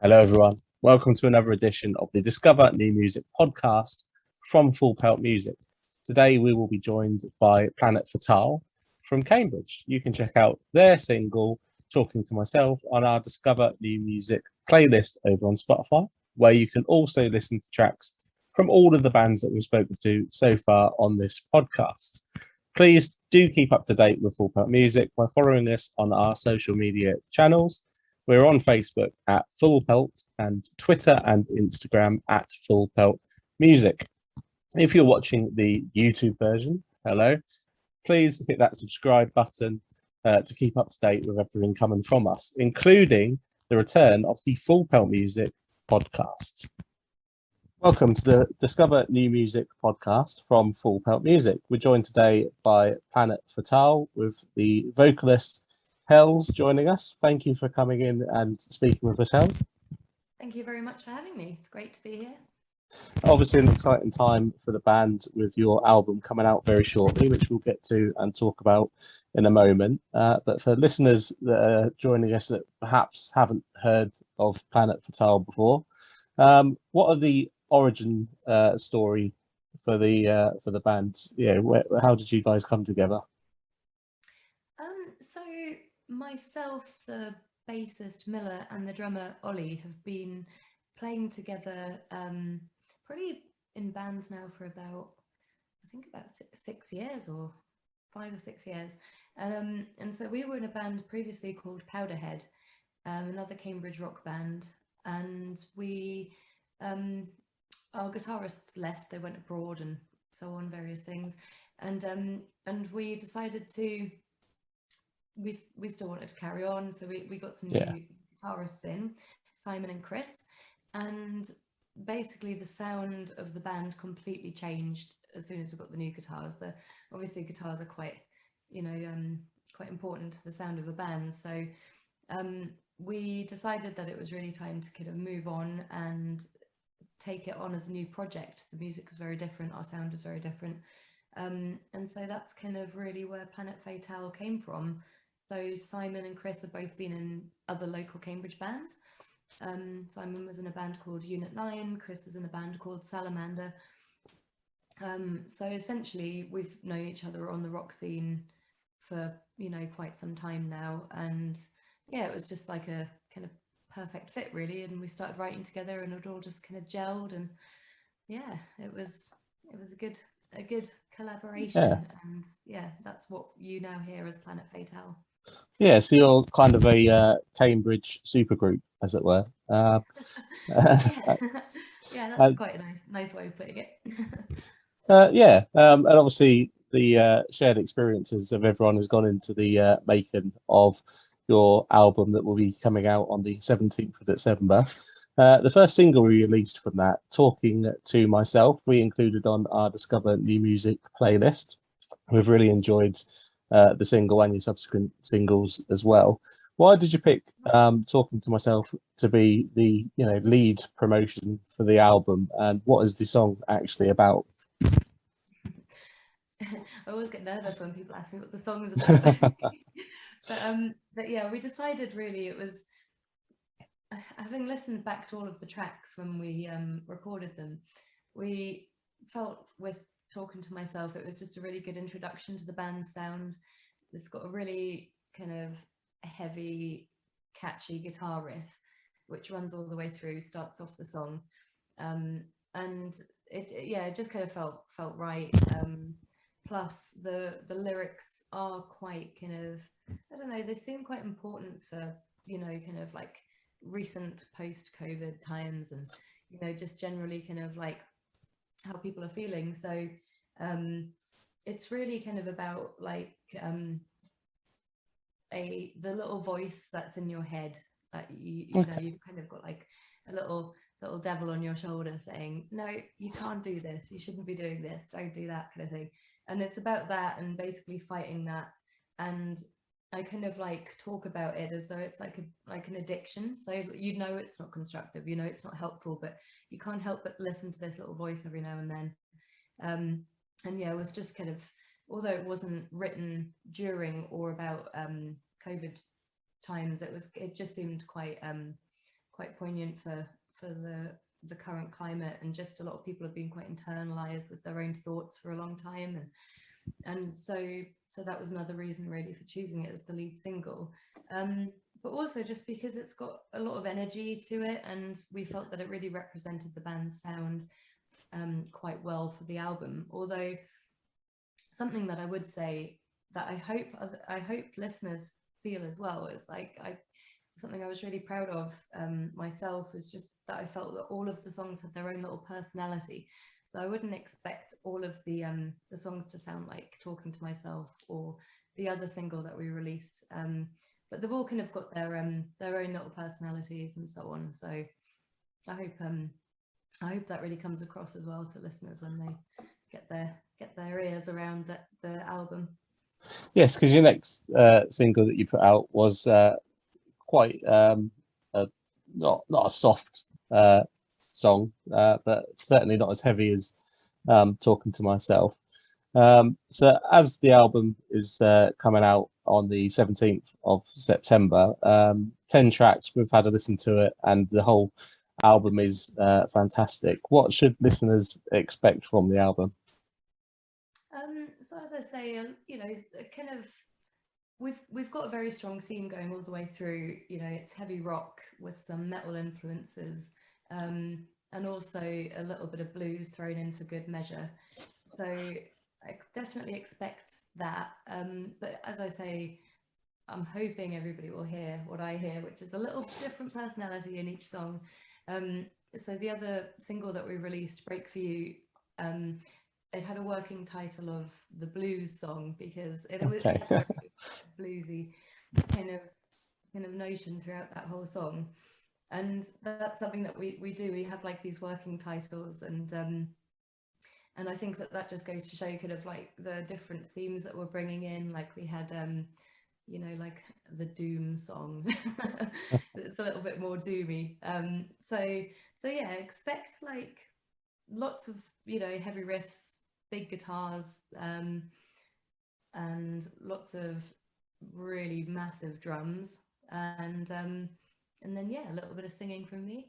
Hello, everyone. Welcome to another edition of the Discover New Music podcast from Pelt Music. Today, we will be joined by Planet Fatale from Cambridge. You can check out their single, Talking to Myself, on our Discover New Music playlist over on Spotify, where you can also listen to tracks from all of the bands that we've spoken to so far on this podcast. Please do keep up to date with Pelt Music by following us on our social media channels. We're on Facebook at Full Pelt and Twitter and Instagram at Full Pelt Music. If you're watching the YouTube version, hello, please hit that subscribe button to keep up to date with everything coming from us, including the return of the Full Pelt Music podcast. Welcome to the Discover New Music podcast from Full Pelt Music. We're joined today by Planet Fatale with the vocalist Hels joining us. Thank you for coming in and speaking with us, Hels. Thank you very much for having me. It's great to be here. Obviously an exciting time for the band with your album coming out very shortly, which we'll get to and talk about in a moment. But for listeners that are joining us that perhaps haven't heard of Planet Fatale before, what are the origin story for the band? Yeah, how did you guys come together? So myself, the bassist Miller, and the drummer Ollie have been playing together pretty in bands now for about, I think about 6 years or 5 or 6 years. And so we were in a band previously called Powderhead, another Cambridge rock band, and we our guitarists left, they went abroad and so on, various things, and we decided to we still wanted to carry on, so we got some new guitarists in, Simon and Chris, and basically the sound of the band completely changed as soon as we got the new guitars. Obviously guitars are quite quite important to the sound of a band, so we decided that it was really time to kind of move on and take it on as a new project. The music was very different, our sound was very different, and so that's kind of really where Planet Fatale came from. So Simon and Chris have both been in other local Cambridge bands. Simon was in a band called Unit 9, Chris was in a band called Salamander. So essentially we've known each other on the rock scene for quite some time now, and yeah, it was just like a kind of perfect fit really, and we started writing together and it all just kind of gelled, and yeah, it was a good collaboration. And yeah, that's what you now hear as Planet Fatale. Yeah, so you're kind of a Cambridge supergroup, as it were. Yeah, yeah, that's quite a nice way of putting it. And obviously the shared experiences of everyone has gone into the making of your album that will be coming out on the 17th of December. The first single we released from that, Talking to Myself, we included on our Discover New Music playlist. We've really enjoyed the single and your subsequent singles as well. Why did you pick Talking to Myself to be the lead promotion for the album, and what is the song actually about? I always get nervous when people ask me what the song is about. but yeah, we decided really it was, having listened back to all of the tracks when we recorded them, we felt with Talking to Myself, it was just a really good introduction to the band's sound. It's got a really kind of heavy, catchy guitar riff, which runs all the way through, starts off the song, and it just kind of felt right. Plus the lyrics are quite kind of, I don't know, they seem quite important for kind of like recent post-COVID times, and just generally kind of like how people are feeling. So it's really kind of about like the little voice that's in your head that you know you've kind of got like a little devil on your shoulder saying, no, you can't do this, you shouldn't be doing this, don't do that, kind of thing. And it's about that and basically fighting that. And I kind of like talk about it as though it's like an addiction. So it's not constructive, it's not helpful, but you can't help but listen to this little voice every now and then. And yeah, it was just kind of, although it wasn't written during or about COVID times, it just seemed quite quite poignant for the current climate, and just a lot of people have been quite internalized with their own thoughts for a long time, and so that was another reason really for choosing it as the lead single. But also just because it's got a lot of energy to it, and we felt that it really represented the band's sound quite well for the album. Although something that I would say that I hope listeners feel as well is like something I was really proud of myself is just that I felt that all of the songs had their own little personality. So I wouldn't expect all of the songs to sound like Talking to Myself or the other single that we released. But they've all kind of got their own little personalities and so on. So I hope that really comes across as well to listeners when they get their ears around the album. Yes, because your next single that you put out was quite not a soft song, but certainly not as heavy as Talking to Myself. So as the album is coming out on the 17th of September, 10 tracks, we've had a listen to it, and the whole album is fantastic. What should listeners expect from the album? So as I say, you know, kind of we've got a very strong theme going all the way through. You know, it's heavy rock with some metal influences, and also a little bit of blues thrown in for good measure. So I definitely expect that. But as I say, I'm hoping everybody will hear what I hear, which is a little different personality in each song. So the other single that we released, Break For You, it had a working title of the blues song because it was a very bluesy kind of notion throughout that whole song. And that's something that we do. We have like these working titles, and I think that just goes to show kind of like the different themes that we're bringing in. Like we had you know, like the doom song. It's a little bit more doomy. So yeah, expect like lots of, you know, heavy riffs, big guitars, and lots of really massive drums, and then yeah, a little bit of singing from me.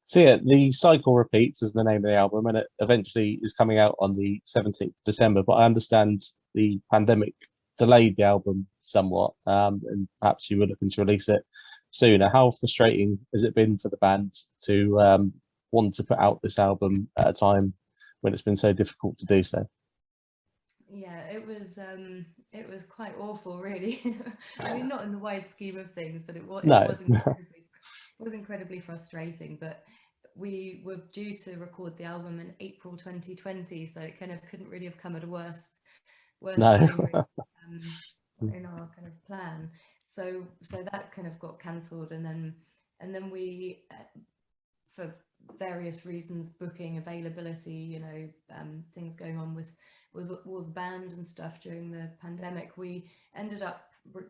So yeah, The Cycle Repeats is the name of the album, and it eventually is coming out on the 17th of December. But I understand the pandemic delayed the album somewhat, and perhaps you were looking to release it sooner. How frustrating has it been for the band to want to put out this album at a time when it's been so difficult to do so? Yeah, it was quite awful, really. I mean, not in the wide scheme of things, but it No. was incredibly frustrating. But we were due to record the album in April 2020, so it kind of couldn't really have come at a worst No. time in our kind of plan. So that kind of got cancelled, and then we, for various reasons, booking availability, you know, things going on with the band and stuff during the pandemic, we ended up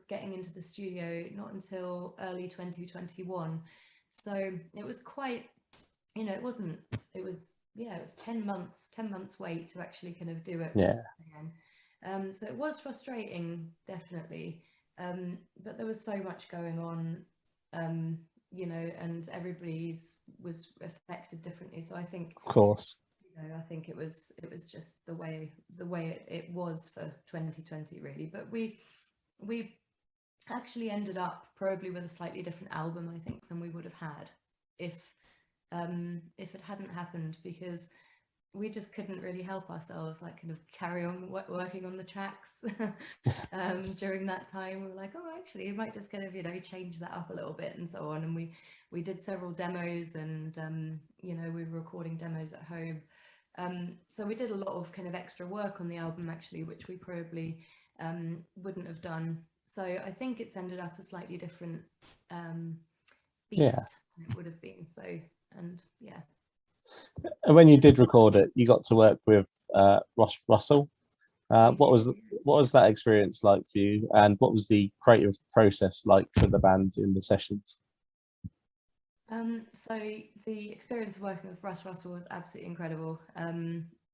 getting into the studio not until early 2021. So it was quite, you know, it was 10 months wait to actually kind of do it again. So it was frustrating, definitely, but there was so much going on, you know, and everybody's was affected differently. So I think, Of course, you know, I think it was just the way it was for 2020, really. But we actually ended up probably with a slightly different album, I think, than we would have had if it hadn't happened, because we just couldn't really help ourselves, like kind of carry on working on the tracks during that time. We were like, oh, actually, you might just kind of, you know, change that up a little bit and so on. And we did several demos, and you know, we were recording demos at home. So we did a lot of kind of extra work on the album, actually, which we probably wouldn't have done. So I think it's ended up a slightly different beast than it would have been. So, and yeah. And when you did record it, you got to work with Ross Russell. What was that experience like for you, and what was the creative process like for the band in the sessions? So the experience of working with Russ Russell was absolutely incredible.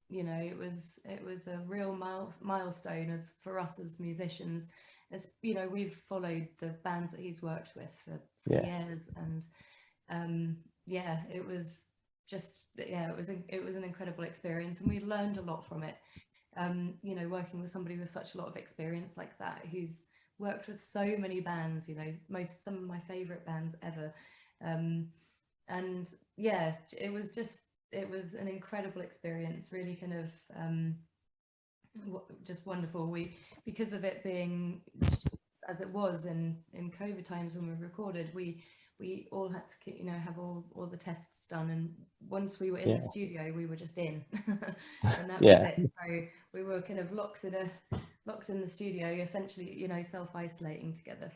you know, it was a real milestone as for us as musicians. As you know, we've followed the bands that he's worked with for Yes. years, and yeah, it was just, yeah, it was an incredible experience, and we learned a lot from it. You know, working with somebody with such a lot of experience like that, who's worked with so many bands, you know, some of my favorite bands ever. And yeah, it was an incredible experience, really kind of just wonderful. Because of it being as it was in COVID times when we recorded, we all had to, you know, have all the tests done, and once we were in the studio, we were just in, and that was it. So we were kind of locked in the studio, essentially, you know, self-isolating together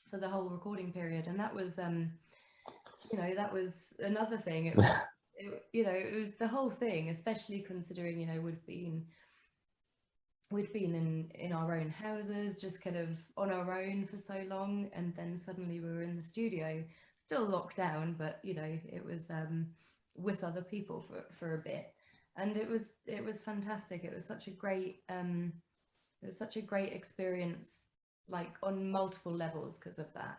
for the whole recording period. And that was you know, that was another thing. It was you know, it was the whole thing, especially considering, you know, we'd been in our own houses, just kind of on our own for so long, and then suddenly we were in the studio, still locked down, but you know, it was with other people for a bit, and it was fantastic. It was such a great experience, like on multiple levels because of that.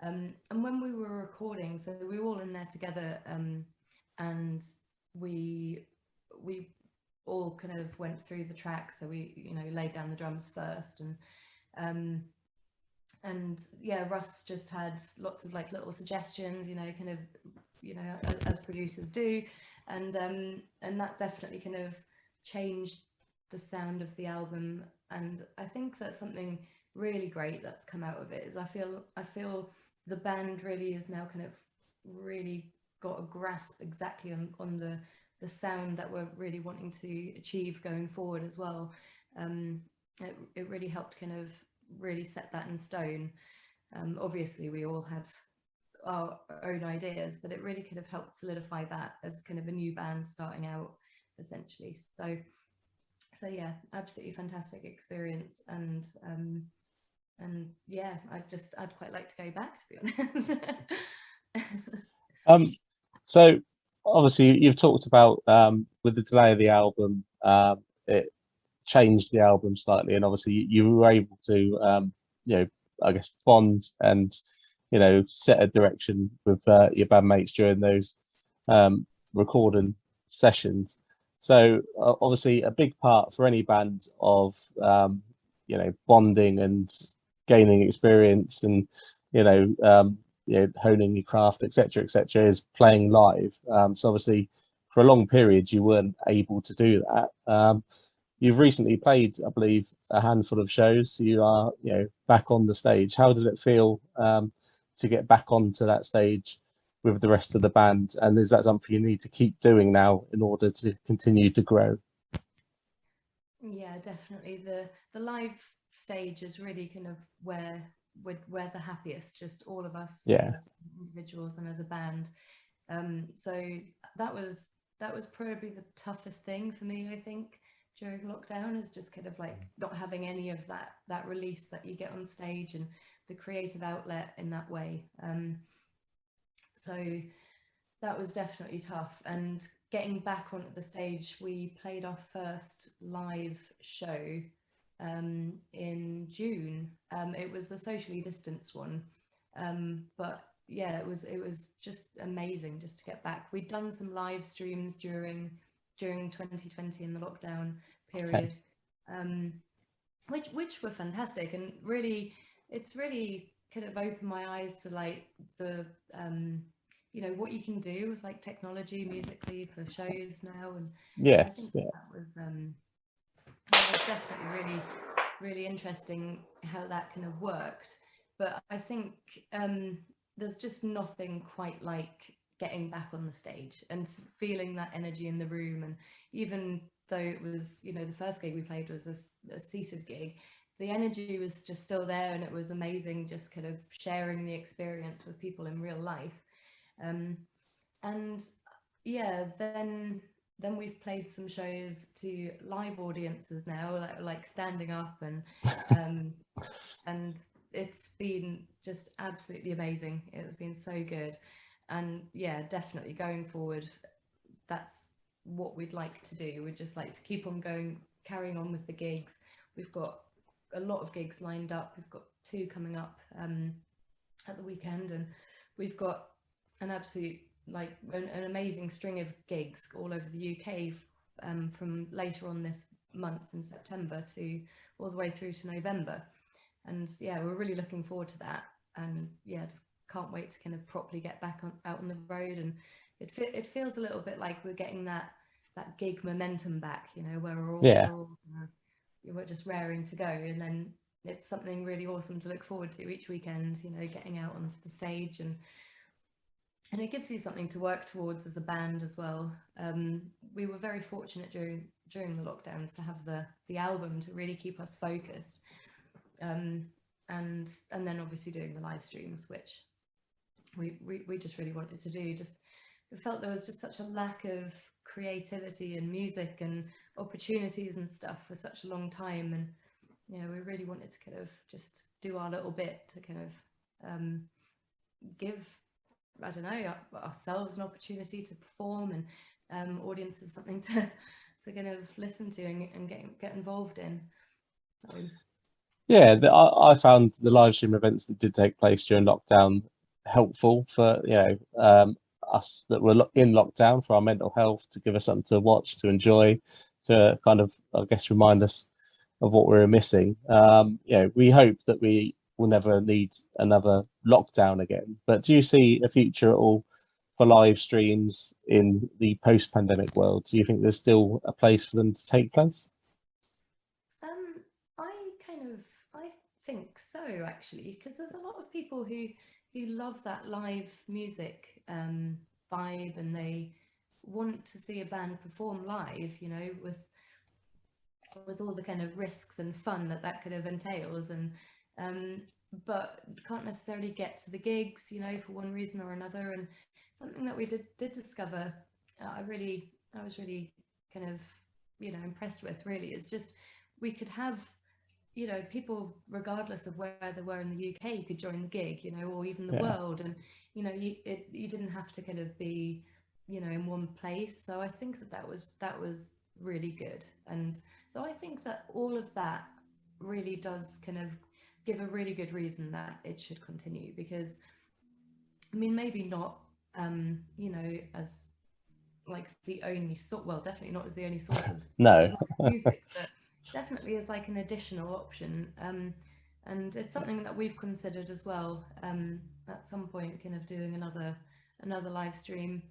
And when we were recording, so we were all in there together, and we all kind of went through the tracks. So we, you know, laid down the drums first, and yeah, Russ just had lots of like little suggestions, you know, kind of, you know, as producers do, and that definitely kind of changed the sound of the album. And I think that's something really great that's come out of it, is I feel the band really is now kind of really got a grasp exactly on the sound that we're really wanting to achieve going forward as well. It really helped kind of really set that in stone. Obviously we all had our own ideas, but it really could have helped solidify that as kind of a new band starting out, essentially. So yeah, absolutely fantastic experience. And yeah, I'd quite like to go back, to be honest. So obviously you've talked about with the delay of the album, it changed the album slightly, and obviously you were able to you know, I guess bond and, you know, set a direction with your bandmates during those recording sessions. So obviously a big part for any band of you know, bonding and gaining experience and, you know, honing your craft, etc., is playing live. So obviously for a long period you weren't able to do that. You've recently played, I believe, a handful of shows, so you are, you know, back on the stage. How did it feel to get back onto that stage with the rest of the band? And is that something you need to keep doing now in order to continue to grow? Yeah, definitely. The live stage is really kind of where we're the happiest, just all of us as individuals and as a band. So that was probably the toughest thing for me, I think, during lockdown, is just kind of like not having any of that release that you get on stage and the creative outlet in that way. So that was definitely tough. And getting back onto the stage, we played our first live show in June. It was a socially distanced one, but yeah, it was just amazing just to get back. We'd done some live streams during 2020 in the lockdown period, which were fantastic, and really, it's really kind of opened my eyes to like the you know, what you can do with like technology musically for shows now. And I think that was definitely really, really interesting how that kind of worked. But I think there's just nothing quite like getting back on the stage and feeling that energy in the room. And even though it was, you know, the first gig we played was a seated gig, the energy was just still there, and it was amazing just kind of sharing the experience with people in real life. And yeah, then we've played some shows to live audiences now that are like standing up, and it's been just absolutely amazing. It's been so good. And yeah, definitely going forward, that's what we'd like to do. We'd just like to keep on going, carrying on with the gigs. We've got a lot of gigs lined up. We've got 2 coming up at the weekend, and we've got an absolute an amazing string of gigs all over the UK from later on this month in September to all the way through to November. And yeah, we're really looking forward to that, and yeah, just can't wait to kind of properly get back out on the road. And it feels a little bit like we're getting that gig momentum back, you know, where we're just raring to go, and then it's something really awesome to look forward to each weekend, you know, getting out onto the stage, and it gives you something to work towards as a band as well. We were very fortunate during the lockdowns to have the album to really keep us focused, and then obviously doing the live streams, which we just really wanted to do. Just we felt there was just such a lack of creativity and music and opportunities and stuff for such a long time, and you know, we really wanted to kind of just do our little bit to kind of give, I don't know, ourselves an opportunity to perform, and audiences something to kind of listen to and get involved in. So, Yeah, I found the live stream events that did take place during lockdown helpful for, you know, us that were in lockdown, for our mental health, to give us something to watch, to enjoy, to kind of, I guess, remind us of what we were missing. You know, we hope that we will never need another lockdown again. But do you see a future at all for live streams in the post-pandemic world? Do you think there's still a place for them to take place? I think so, actually, because there's a lot of people who love that live music vibe, and they want to see a band perform live, you know, with all the kind of risks and fun that kind of entails, and but can't necessarily get to the gigs, you know, for one reason or another. And something that we did discover, I was really kind of, you know, impressed with, really, is just we could have, you know, people regardless of where they were in the UK could join the gig, you know, or even the Yeah. world. And you know, you didn't have to kind of be, you know, in one place. So I think that was really good. And so I think that all of that really does kind of give a really good reason that it should continue, because I mean, maybe not you know, as like the only sort, well, definitely not as the only source of No. music, but definitely as like an additional option. And it's something that we've considered as well, at some point, kind of doing another live stream,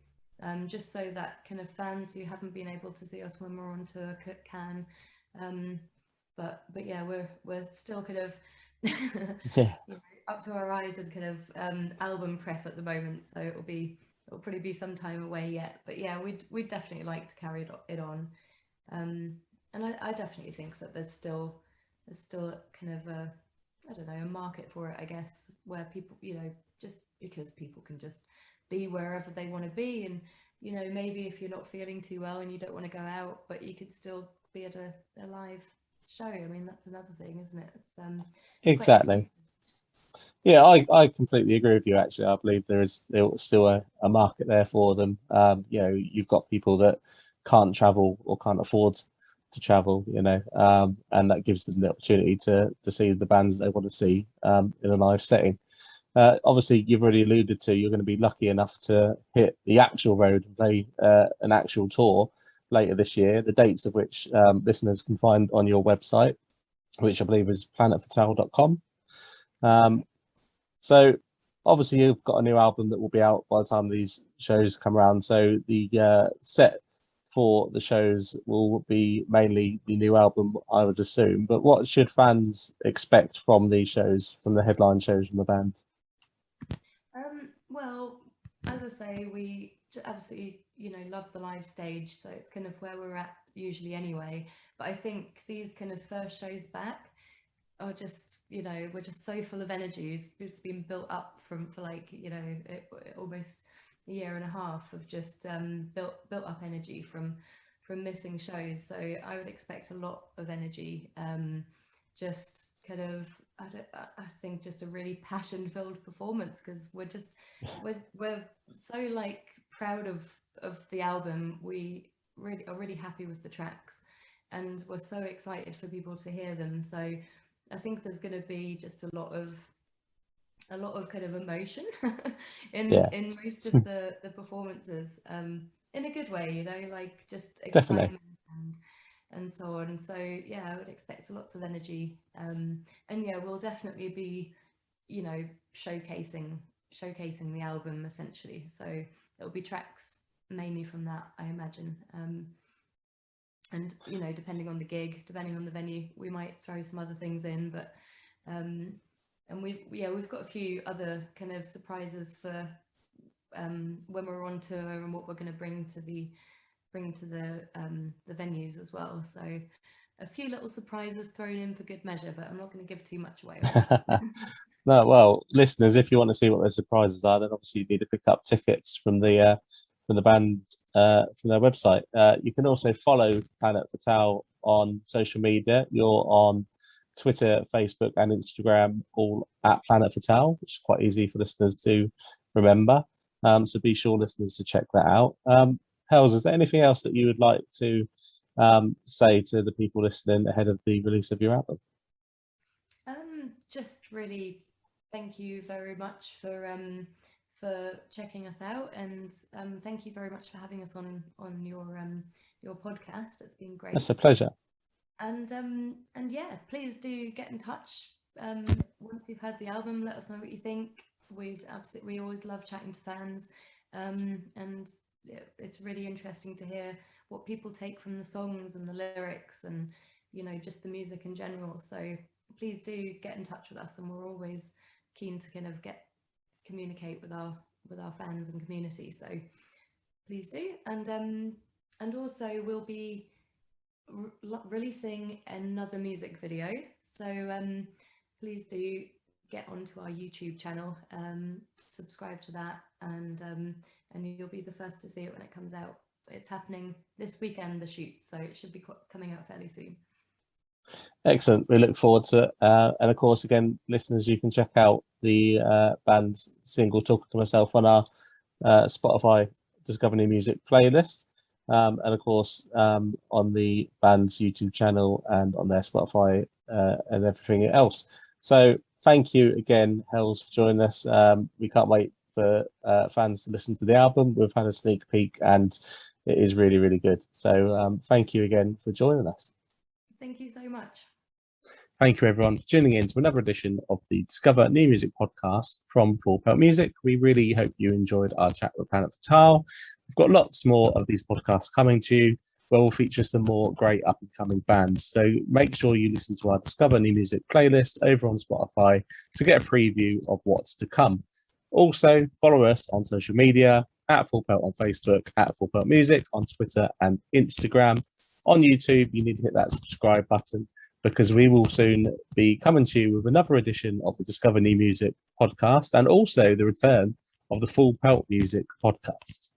just so that kind of fans who haven't been able to see us when we're on tour can. But yeah, we're still kind of Yeah. you know, up to our eyes in kind of album prep at the moment, so it'll probably be some time away yet. But yeah, we'd definitely like to carry it on. And I definitely think that there's still kind of a, I don't know, a market for it, I guess, where people, you know, just because people can just be wherever they want to be. And you know, maybe if you're not feeling too well and you don't want to go out, but you could still be at a live show. I mean, that's another thing, isn't it? It's quite Exactly. inclusive. Yeah, I completely agree with you. Actually, I believe there is still a market there for them. You know, you've got people that can't travel or can't afford to travel, you know, and that gives them the opportunity to see the bands they want to see in a live setting. Obviously, you've already alluded to you're going to be lucky enough to hit the actual road and play an actual tour later this year, the dates of which listeners can find on your website, which I believe is planetfatale.com. So obviously you've got a new album that will be out by the time these shows come around. So the set for the shows will be mainly the new album, I would assume. But what should fans expect from these shows, from the headline shows from the band? Well, as I say, we absolutely, you know, love the live stage, so it's kind of where we're at usually anyway. But I think these kind of first shows back are just, you know, we're just so full of energy. It's been built up for like, you know, almost a year and a half of just built up energy from missing shows. So I would expect a lot of energy, just kind of, I think just a really passion-filled performance, because we're so like proud of the album. are really happy with the tracks, and we're so excited for people to hear them. So I think there's going to be just a lot of kind of emotion in most of the performances, in a good way, you know, like just excitement and so on. So yeah, I would expect lots of energy, and yeah, we'll definitely be, you know, showcasing the album essentially. So it'll be tracks mainly from that, I imagine. And you know, depending on the gig, depending on the venue, we might throw some other things in, but and we've got a few other kind of surprises for when we're on tour, and what we're going to bring to the venues as well. So a few little surprises thrown in for good measure, but I'm not going to give too much away. No, well, listeners, if you want to see what their surprises are, then obviously you need to pick up tickets from the band from their website. You can also follow Planet Fatale on social media. You're on Twitter, Facebook, and Instagram, all at Planet Fatale, which is quite easy for listeners to remember. So be sure, listeners, to check that out. Hels, is there anything else that you would like to say to the people listening ahead of the release of your album? Just really thank you very much for checking us out, and thank you very much for having us on your podcast. It's been great. It's a pleasure. And yeah, please do get in touch once you've heard the album. Let us know what you think. We always love chatting to fans, and it's really interesting to hear what people take from the songs and the lyrics, and you know, just the music in general. So please do get in touch with us, and we're always keen to kind of communicate with our fans and community. So please do. And also we'll be releasing another music video, so please do get onto our YouTube channel, subscribe to that, and you'll be the first to see it when it comes out. It's happening this weekend, the shoot, so it should be coming out fairly soon. Excellent. We look forward to it. And of course, again, listeners, you can check out the band's single "Talking to Myself" on our Spotify Discover New Music playlist, and of course on the band's YouTube channel and on their Spotify and everything else. So thank you again, Hels, for joining us. We can't wait for fans to listen to the album. We've had a sneak peek, and it is really, really good. So thank you again for joining us. Thank you so much. Thank you, everyone, for tuning in to another edition of the Discover New Music podcast from Full Pelt Music. We really hope you enjoyed our chat with Planet Fatale. We've got lots more of these podcasts coming to you, where we'll feature some more great up-and-coming bands. So make sure you listen to our Discover New Music playlist over on Spotify to get a preview of what's to come. Also, follow us on social media, at Full Pelt on Facebook, at Full Pelt Music on Twitter and Instagram. On YouTube, you need to hit that subscribe button, because we will soon be coming to you with another edition of the Discover New Music podcast, and also the return of the Full Pelt Music podcast.